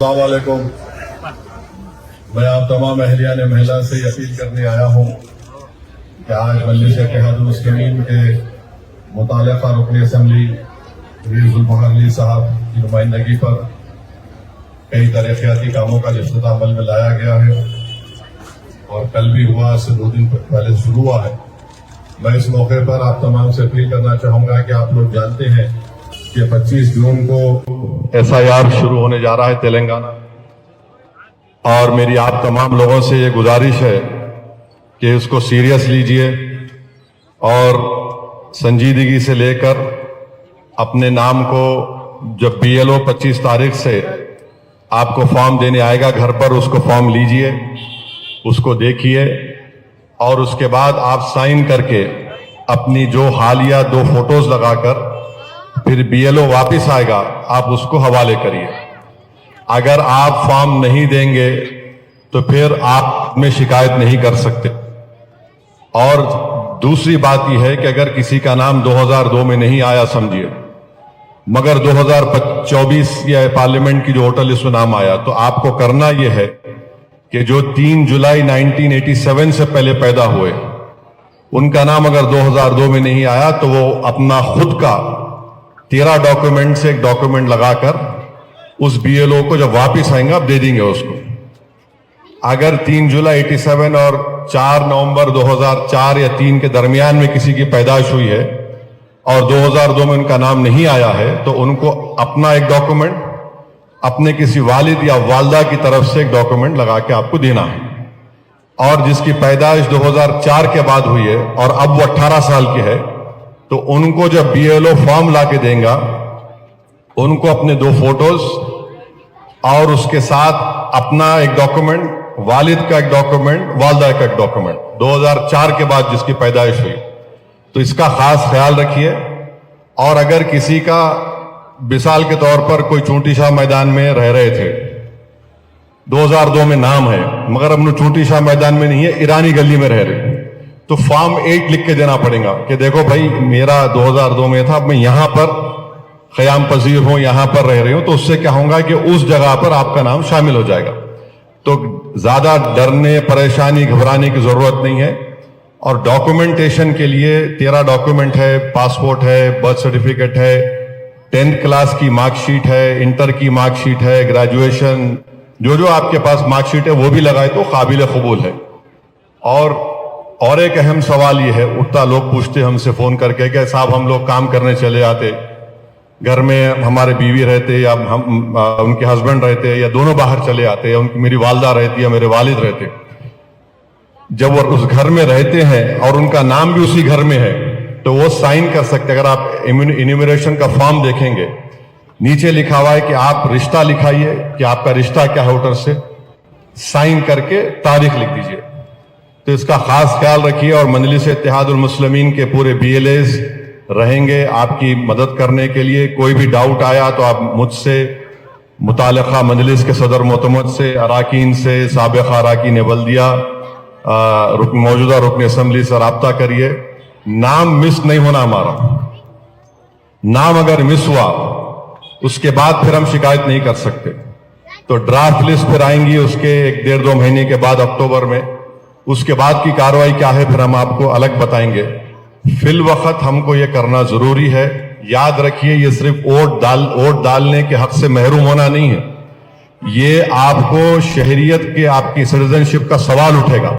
السلام علیکم. میں آپ تمام اہلیان محلہ سے یہ اپیل کرنے آیا ہوں کہ آج مجلس اتحاد المسلمین کے متعلقہ رکن اسمبلی میر ذوالفقار علی صاحب کی نمائندگی پر کئی ترقیاتی کاموں کا افتتاح عمل میں لایا گیا ہے اور کل بھی ہوا، سے 2 دن پہلے شروع ہوا ہے. میں اس موقع پر آپ تمام سے اپیل کرنا چاہوں گا کہ آپ لوگ جانتے ہیں کہ 25 جون کو SIR شروع ہونے جا رہا ہے تلنگانہ، اور میری آپ تمام لوگوں سے یہ گزارش ہے کہ اس کو سیریس لیجئے اور سنجیدگی سے لے کر اپنے نام کو، جب BLO 25 تاریخ سے آپ کو فارم دینے آئے گا گھر پر، اس کو فارم لیجئے، اس کو دیکھیے، اور اس کے بعد آپ سائن کر کے اپنی جو حالیہ 2 فوٹوز لگا کر پھر BLO واپس آئے گا، آپ اس کو حوالے کریے. اگر آپ فارم نہیں دیں گے تو پھر آپ میں شکایت نہیں کر سکتے. اور دوسری بات یہ ہے کہ اگر کسی کا نام 2002 میں نہیں آیا سمجھیے، مگر 2024 یا پارلیمنٹ کی جو ووٹر لسٹ میں نام آیا، تو آپ کو کرنا یہ ہے کہ جو 3 جولائی 1987 سے پہلے پیدا ہوئے، ان کا نام اگر 2002 میں نہیں آیا تو وہ اپنا خود کا 13 ڈاکومنٹ سے ایک ڈاکومنٹ لگا کر اس BLO کو جب واپس آئیں گے آپ دے دیں گے اس کو. اگر 3 جولائی 87 اور 4 نومبر 2004 یا 3 کے درمیان میں کسی کی پیدائش ہوئی ہے اور 2002 میں ان کا نام نہیں آیا ہے، تو ان کو اپنا ایک ڈاکومنٹ اپنے کسی والد یا والدہ کی طرف سے ایک ڈاکومنٹ لگا کے آپ کو دینا ہے. اور جس کی پیدائش 2004 کے بعد ہوئی ہے اور اب وہ 18 سال کی ہے، تو ان کو جب BLO فارم لا کے دیں گا، ان کو اپنے 2 فوٹوز اور اس کے ساتھ اپنا ایک ڈاکومنٹ، والد کا ایک ڈاکومنٹ، والدہ کا ایک ڈاکومنٹ 2004 کے بعد جس کی پیدائش ہوئی، تو اس کا خاص خیال رکھیے. اور اگر کسی کا مثال کے طور پر کوئی چونٹی شاہ میدان میں رہ رہے تھے، 2002 میں نام ہے مگر اب چونٹی شاہ میدان میں نہیں ہے، ایرانی گلی میں رہ رہے، تو فارم 8 لکھ کے دینا پڑے گا کہ دیکھو بھائی میرا 2002 میں تھا، اب میں یہاں پر قیام پذیر ہوں، یہاں پر رہ رہی ہوں. تو اس سے کیا ہوگا کہ اس جگہ پر آپ کا نام شامل ہو جائے گا. تو زیادہ ڈرنے، پریشانی، گھبرانے کی ضرورت نہیں ہے. اور ڈاکومنٹیشن کے لیے 13 ڈاکومنٹ ہے، پاسپورٹ ہے، برتھ سرٹیفکیٹ ہے، 10th کلاس کی مارک شیٹ ہے، انٹر کی مارک شیٹ ہے، گریجویشن، جو آپ کے پاس مارک شیٹ ہے وہ بھی لگائے تو قابل قبول ہے. اور ایک اہم سوال یہ ہے، اٹھتا لوگ پوچھتے ہم سے فون کر کے کہ صاحب ہم لوگ کام کرنے چلے آتے، گھر میں ہمارے بیوی رہتے یا ان کے ہسبینڈ رہتے یا دونوں باہر چلے آتے یا میری والدہ رہتی یا میرے والد رہتے، جب وہ اس گھر میں رہتے ہیں اور ان کا نام بھی اسی گھر میں ہے تو وہ سائن کر سکتے. اگر آپ انیمیریشن کا فارم دیکھیں گے، نیچے لکھا ہوا ہے کہ آپ رشتہ لکھائیے کہ آپ کا رشتہ کیا ہے ووٹر سے، سائن کر کے تاریخ لکھ دیجئے. تو اس کا خاص خیال رکھیے. اور مجلس اتحاد المسلمین کے پورے BLAs رہیں گے آپ کی مدد کرنے کے لیے. کوئی بھی ڈاؤٹ آیا تو آپ مجھ سے، متعلقہ مجلس کے صدر معتمد سے، اراکین سے، سابقہ اراکین بلدیہ، موجودہ رکن اسمبلی سے رابطہ کریے. نام مس نہیں ہونا ہمارا. نام اگر مس ہوا اس کے بعد پھر ہم شکایت نہیں کر سکتے. تو ڈرافٹ لسٹ پھر آئیں گی اس کے 1.5-2 مہینے کے بعد، اکتوبر میں. اس کے بعد کی کارروائی کیا ہے پھر ہم آپ کو الگ بتائیں گے. فی الوقت ہم کو یہ کرنا ضروری ہے. یاد رکھیے یہ صرف ووٹ ڈالنے کے حق سے محروم ہونا نہیں ہے، یہ آپ کو شہریت کے، آپ کی سٹیزن شپ کا سوال اٹھے گا.